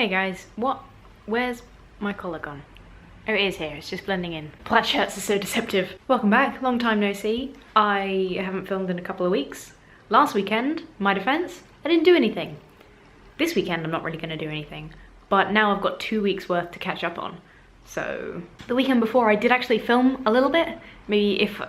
Hey guys, where's my collar gone? Oh, it is here, it's just blending in. Plaid shirts are so deceptive. Welcome back, long time no see. I haven't filmed in a couple of weeks. Last weekend, my defense, I didn't do anything. This weekend I'm not really gonna do anything, but now I've got 2 weeks worth to catch up on. So, the weekend before I did actually film a little bit. Maybe if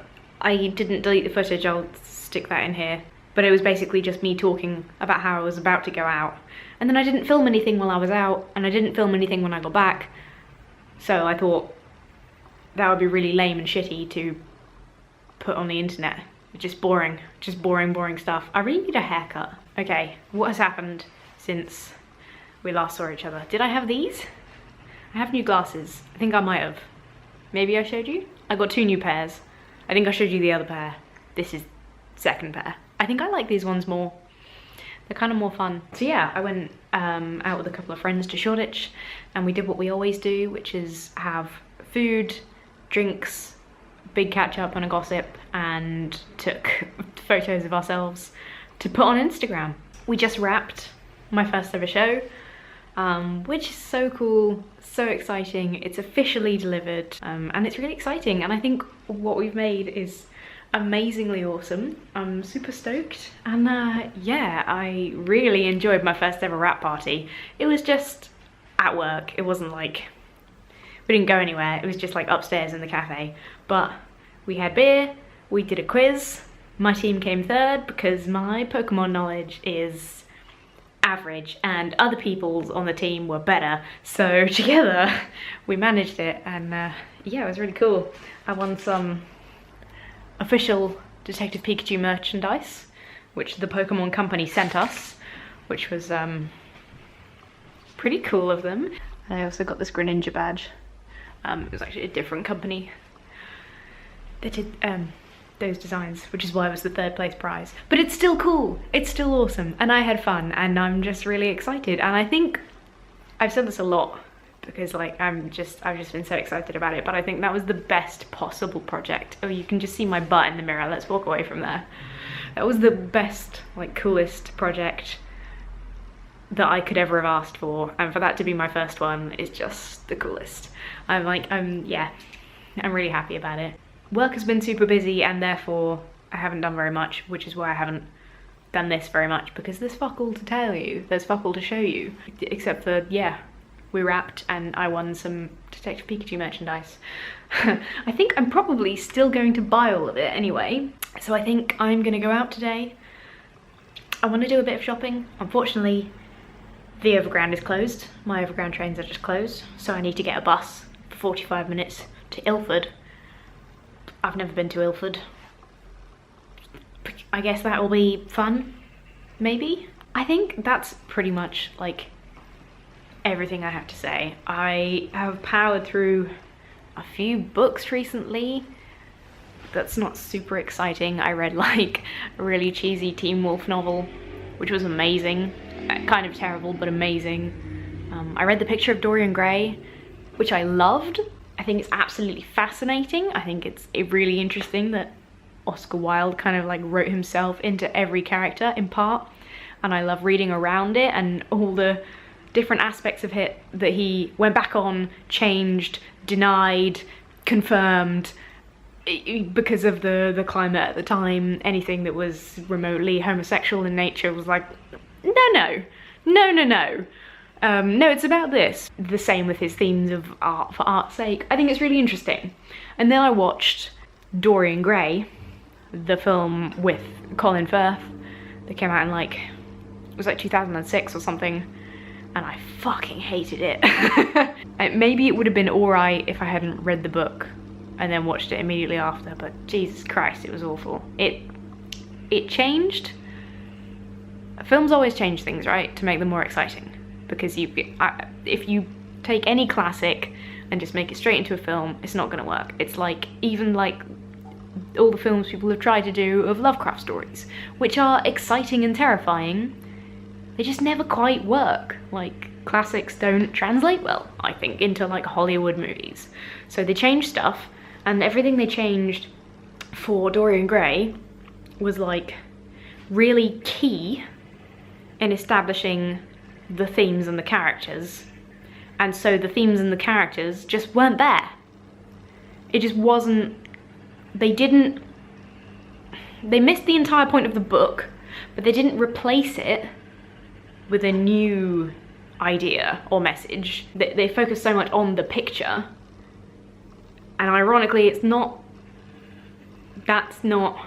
I didn't delete the footage, I'll stick that in here. But it was basically just me talking about how I was about to go out. And then I didn't film anything while I was out, and I didn't film anything when I got back. So I thought that would be really lame and shitty to put on the internet. Just boring stuff. I really need a haircut. Okay, what has happened since we last saw each other? Did I have these? I have new glasses. I think I might have. Maybe I showed you? I got 2 new pairs. I think I showed you the other pair. This is second pair. I think I like these ones more. They're kind of more fun. So yeah, I went out with a couple of friends to Shoreditch and we did what we always do, which is have food, drinks, big catch up and a gossip, and took photos of ourselves to put on Instagram. We just wrapped my first ever show, which is so cool, so exciting. It's officially delivered and it's really exciting, and I think what we've made is amazingly awesome. I'm super stoked, and yeah, I really enjoyed my first ever wrap party. It was just at work. It wasn't like, we didn't go anywhere, it was just like upstairs in the cafe, but we had beer, we did a quiz, my team came third because my Pokemon knowledge is average and other people's on the team were better, so together we managed it, and yeah, it was really cool. I won some official Detective Pikachu merchandise, which the Pokemon company sent us, which was pretty cool of them. And I also got this Greninja badge. It was actually a different company that did those designs, which is why it was the 3rd place prize. But it's still cool, it's still awesome, and I had fun, and I'm just really excited. And I think I've said this a lot because like I've just been so excited about it, but I think that was the best possible project. Oh, you can just see my butt in the mirror, let's walk away from there. That was the best, like, coolest project that I could ever have asked for, and for that to be my first one is just the coolest. Yeah, I'm really happy about it. Work has been super busy and therefore I haven't done very much, which is why I haven't done this very much, because there's fuck all to tell you, there's fuck all to show you, except for, yeah, we wrapped and I won some Detective Pikachu merchandise. I think I'm probably still going to buy all of it anyway, so I think I'm gonna go out today. I want to do a bit of shopping. Unfortunately, the overground is closed. My overground trains are just closed, so I need to get a bus for 45 minutes to Ilford. I've never been to Ilford. I guess that will be fun, maybe? I think that's pretty much like everything I have to say. I have powered through a few books recently. That's not super exciting. I read like a really cheesy Teen Wolf novel, which was amazing. Kind of terrible, but amazing. I read The Picture of Dorian Gray, which I loved. I think it's absolutely fascinating. I think it's really interesting that Oscar Wilde kind of like wrote himself into every character in part, and I love reading around it and all the different aspects of it that he went back on, changed, denied, confirmed, because of the climate at the time. Anything that was remotely homosexual in nature was like, no, it's about this. The same with his themes of art for art's sake. I think it's really interesting. And then I watched Dorian Gray, the film with Colin Firth that came out in like, it was like 2006 or something, and I fucking hated it. Maybe it would have been alright if I hadn't read the book and then watched it immediately after, but Jesus Christ, it was awful. It changed. Films always change things, right, to make them more exciting, because if you take any classic and just make it straight into a film, it's not gonna work. It's like, even like all the films people have tried to do of Lovecraft stories, which are exciting and terrifying, they just never quite work. Like, classics don't translate well, I think, into like Hollywood movies. So they changed stuff, and everything they changed for Dorian Gray was like really key in establishing the themes and the characters, and so the themes and the characters just weren't there. It just wasn't, they missed the entire point of the book, but they didn't replace it with a new idea or message. They focus so much on the picture, and ironically that's not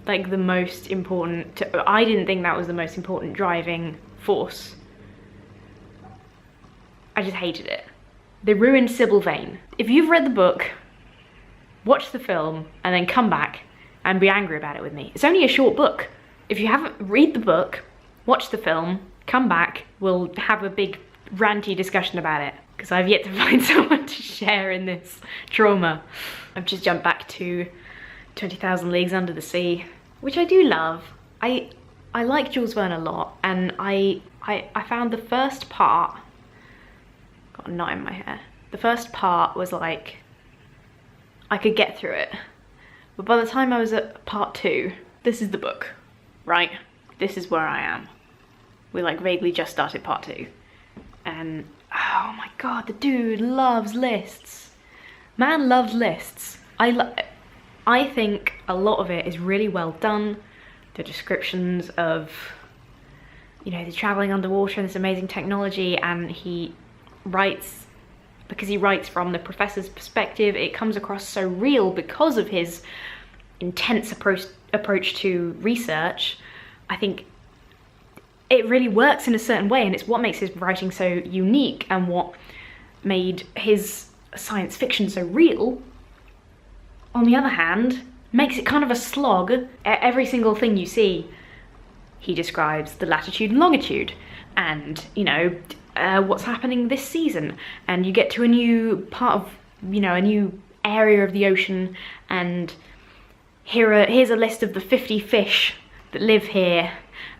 like the most important, I didn't think that was the most important driving force. I just hated it. They ruined Sybil Vane. If you've read the book, watch the film, and then come back and be angry about it with me. It's only a short book. If you haven't read the book, watch the film, come back, we'll have a big ranty discussion about it, because I've yet to find someone to share in this trauma. I've just jumped back to 20,000 Leagues Under the Sea, which I do love. I like Jules Verne a lot, and I found the first part, got a knot in my hair, the first part was like, I could get through it. But by the time I was at part 2, this is the book, right? This is where I am. We like vaguely just started part 2. And oh my god, the dude loves lists. Man loves lists. I think a lot of it is really well done. The descriptions of, you know, the traveling underwater and this amazing technology, and he writes, because he writes from the professor's perspective, it comes across so real because of his intense approach to research. I think it really works in a certain way, and it's what makes his writing so unique and what made his science fiction so real. On the other hand, makes it kind of a slog. Every single thing you see, he describes the latitude and longitude, and, you know, what's happening this season, and you get to a new part of, you know, a new area of the ocean, and here's a list of the 50 fish that live here,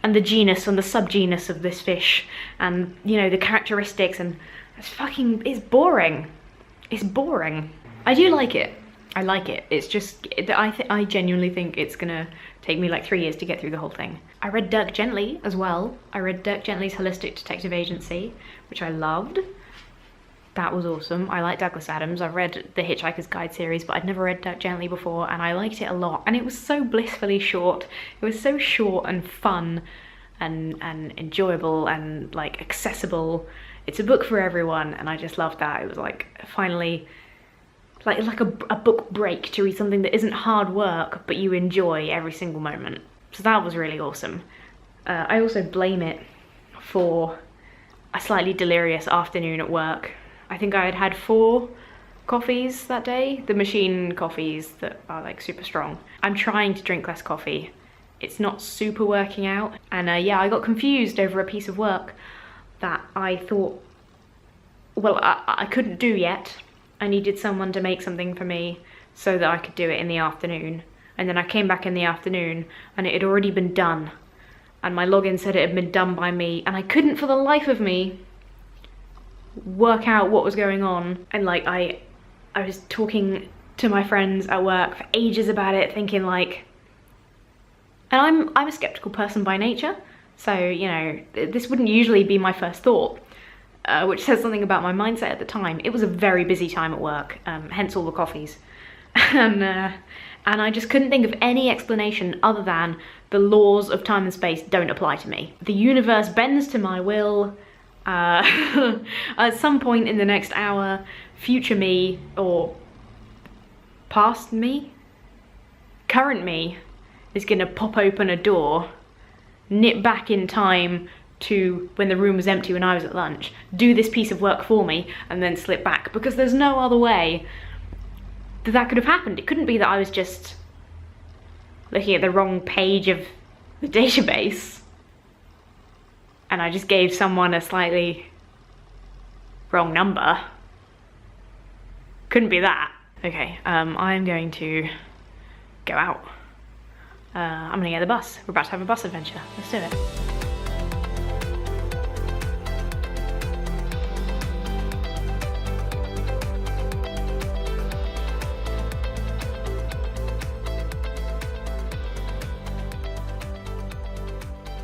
and the genus and the subgenus of this fish, and, you know, the characteristics, and it's boring. It's boring. I do like it. I like it. It's just, I genuinely think it's gonna take me like 3 years to get through the whole thing. I read Dirk Gently as well. I read Dirk Gently's Holistic Detective Agency, which I loved. That was awesome. I like Douglas Adams. I've read the Hitchhiker's Guide series, but I'd never read Dirk Gently before, and I liked it a lot. And it was so blissfully short. It was so short and fun and enjoyable and like accessible. It's a book for everyone, and I just loved that. It was like finally like a book break to read something that isn't hard work, but you enjoy every single moment. So that was really awesome. I also blame it for a slightly delirious afternoon at work. I think I had had 4 coffees that day, the machine coffees that are like super strong. I'm trying to drink less coffee. It's not super working out. And yeah, I got confused over a piece of work that I thought, well, I couldn't do yet. I needed someone to make something for me so that I could do it in the afternoon. And then I came back in the afternoon and it had already been done. And my login said it had been done by me, and I couldn't for the life of me work out what was going on. And like I was talking to my friends at work for ages about it, thinking like, and I'm a skeptical person by nature, so, you know, this wouldn't usually be my first thought. Which says something about my mindset at the time. It was a very busy time at work, hence all the coffees. And I just couldn't think of any explanation other than the laws of time and space don't apply to me. The universe bends to my will. At some point in the next hour, future me, or past me, current me, is gonna pop open a door, nip back in time to when the room was empty when I was at lunch, do this piece of work for me, and then slip back, because there's no other way that could have happened. It couldn't be that I was just looking at the wrong page of the database and I just gave someone a slightly wrong number. Couldn't be that. Okay, I'm going to go out. I'm gonna get the bus. We're about to have a bus adventure. Let's do it.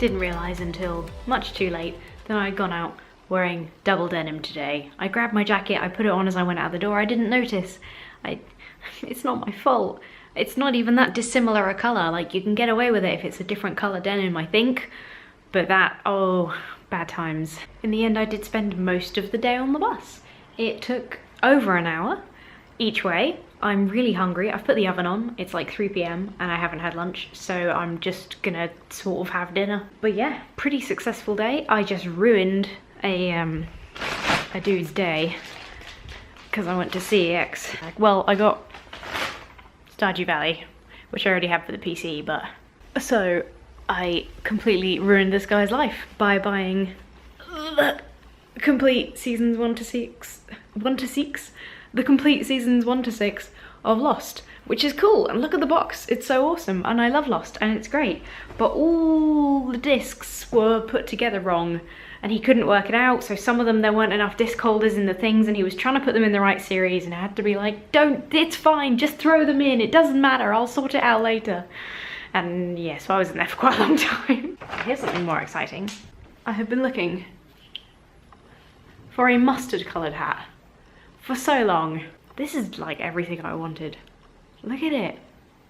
Didn't realise until much too late that I'd gone out wearing double denim today. I grabbed my jacket, I put it on as I went out the door, I didn't notice. It's not my fault. It's not even that dissimilar a colour, like you can get away with it if it's a different colour denim, I think. But that, oh, bad times. In the end I did spend most of the day on the bus. It took over an hour each way. I'm really hungry. I've put the oven on. It's like 3 p.m. and I haven't had lunch, so I'm just gonna sort of have dinner. But yeah, pretty successful day. I just ruined a dude's day because I went to CEX. Well, I got Stardew Valley, which I already had for the PC, but so I completely ruined this guy's life by buying the complete seasons 1 to 6, the complete seasons 1 to 6 of Lost, which is cool. And look at the box, it's so awesome, and I love Lost and it's great. But all the discs were put together wrong and he couldn't work it out, so some of them there weren't enough disc holders in the things, and he was trying to put them in the right series, and I had to be like, don't, it's fine, just throw them in, it doesn't matter, I'll sort it out later. And yeah, so I was in there for quite a long time. Here's something more exciting. I have been looking for a mustard coloured hat for so long. This is like everything I wanted. Look at it.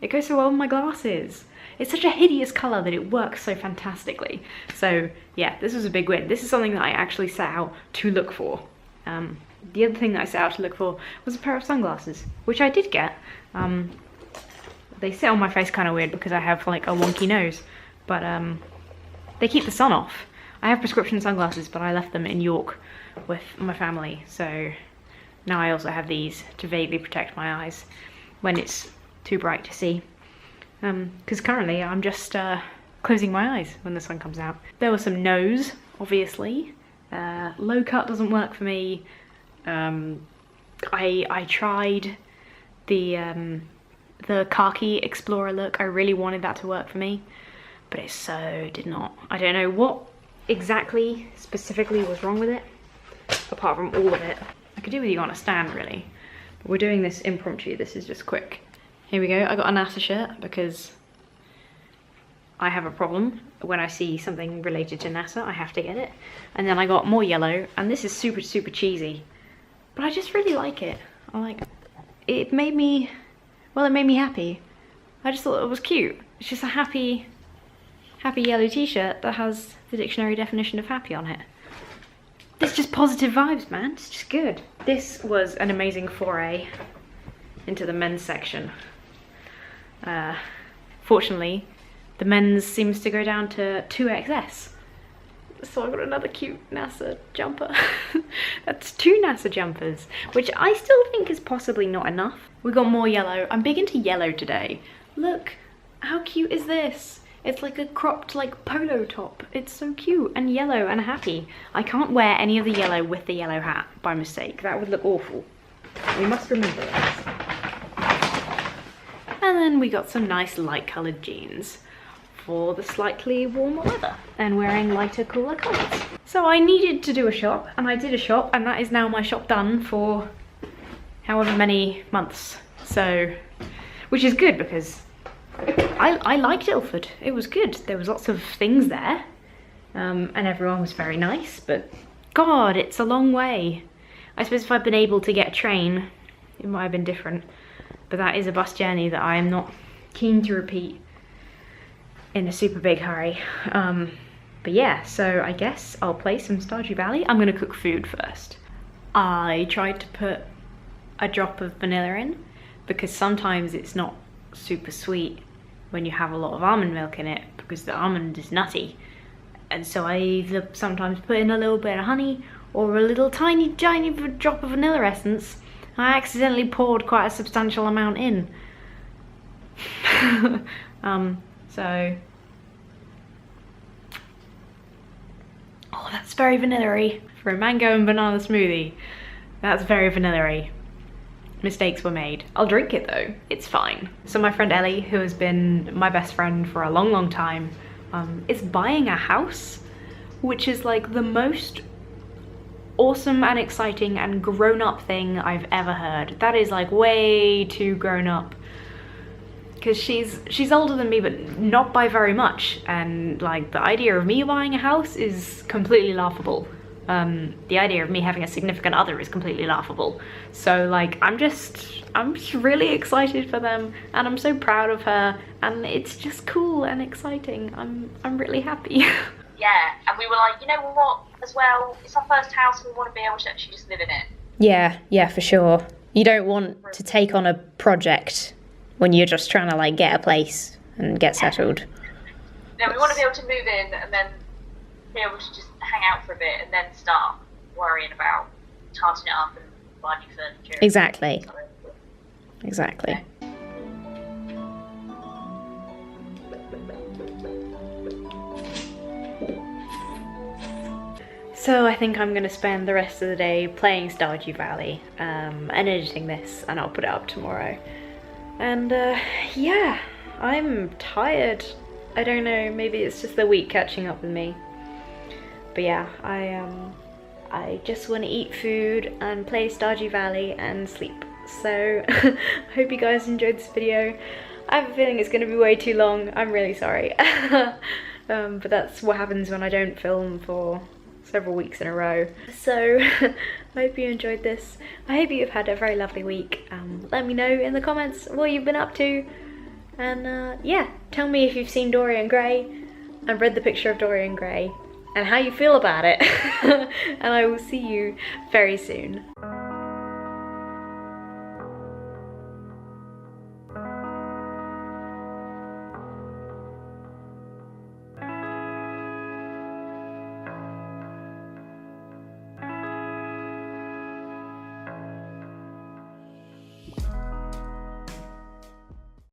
It goes so well with my glasses. It's such a hideous colour that it works so fantastically. So yeah, this was a big win. This is something that I actually set out to look for. The other thing that I set out to look for was a pair of sunglasses, which I did get. They sit on my face kind of weird because I have like a wonky nose, but they keep the sun off. I have prescription sunglasses, but I left them in York with my family, so now I also have these to vaguely protect my eyes when it's too bright to see. Because currently I'm just closing my eyes when the sun comes out. There was some no's, obviously. Low cut doesn't work for me. I tried the khaki explorer look. I really wanted that to work for me, but it so did not. I don't know what exactly specifically was wrong with it, apart from all of it. I could do with you on a stand really, but we're doing this impromptu. This is just quick. Here we go. I got a NASA shirt because I have a problem. When I see something related to NASA, I have to get it. And then I got more yellow, and this is super, super cheesy, but I just really like it. I like it. It made me, well, it made me happy. I just thought it was cute. It's just a happy yellow t-shirt that has the dictionary definition of happy on it. It's just positive vibes, man. It's just good. This was an amazing foray into the men's section. Fortunately, the men's seems to go down to 2XS. So I got another cute NASA jumper. That's 2 NASA jumpers, which I still think is possibly not enough. We got more yellow. I'm big into yellow today. Look, how cute is this? It's like a cropped like polo top. It's so cute and yellow and happy. I can't wear any of the yellow with the yellow hat by mistake. That would look awful. We must remember this. And then we got some nice light coloured jeans for the slightly warmer weather and wearing lighter, cooler colours. So I needed to do a shop, and I did a shop, and that is now my shop done for however many months. So, which is good because I liked Ilford. It was good. There was lots of things there, and everyone was very nice, but God, it's a long way. I suppose if I'd been able to get a train, it might have been different, but that is a bus journey that I am not keen to repeat in a super big hurry. But yeah, so I guess I'll play some Stardew Valley. I'm gonna cook food first. I tried to put a drop of vanilla in because sometimes it's not super sweet when you have a lot of almond milk in it because the almond is nutty. And so I either sometimes put in a little bit of honey or a little tiny drop of vanilla essence. I accidentally poured quite a substantial amount in. So, oh, that's very vanilla-y. For a mango and banana smoothie, that's very vanilla-y. Mistakes were made. I'll drink it though, it's fine. So my friend Ellie, who has been my best friend for a long, long time, is buying a house, which is like the most awesome and exciting and grown-up thing I've ever heard. That is like way too grown up because she's older than me, but not by very much, and like the idea of me buying a house is completely laughable. The idea of me having a significant other is completely laughable. So like I'm just really excited for them, and I'm so proud of her, and it's just cool and exciting. I'm really happy. Yeah, and we were like, you know what, as well, it's our first house and we want to be able to actually just live in it. Yeah, for sure. You don't want to take on a project when you're just trying to like get a place and get settled. No, we want to be able to move in and then be able to just hang out for a bit and then start worrying about tarting it up and buying new furniture. Exactly. Yeah. So I think I'm gonna spend the rest of the day playing Stardew Valley and editing this, and I'll put it up tomorrow. And yeah, I'm tired. I don't know, maybe it's just the week catching up with me. But yeah, I just want to eat food and play Stardew Valley and sleep. So I hope you guys enjoyed this video. I have a feeling it's going to be way too long. I'm really sorry. But that's what happens when I don't film for several weeks in a row. So I hope you enjoyed this. I hope you've had a very lovely week. Let me know in the comments what you've been up to. And yeah, tell me if you've seen Dorian Gray and read the picture of Dorian Gray and how you feel about it. And I will see you very soon.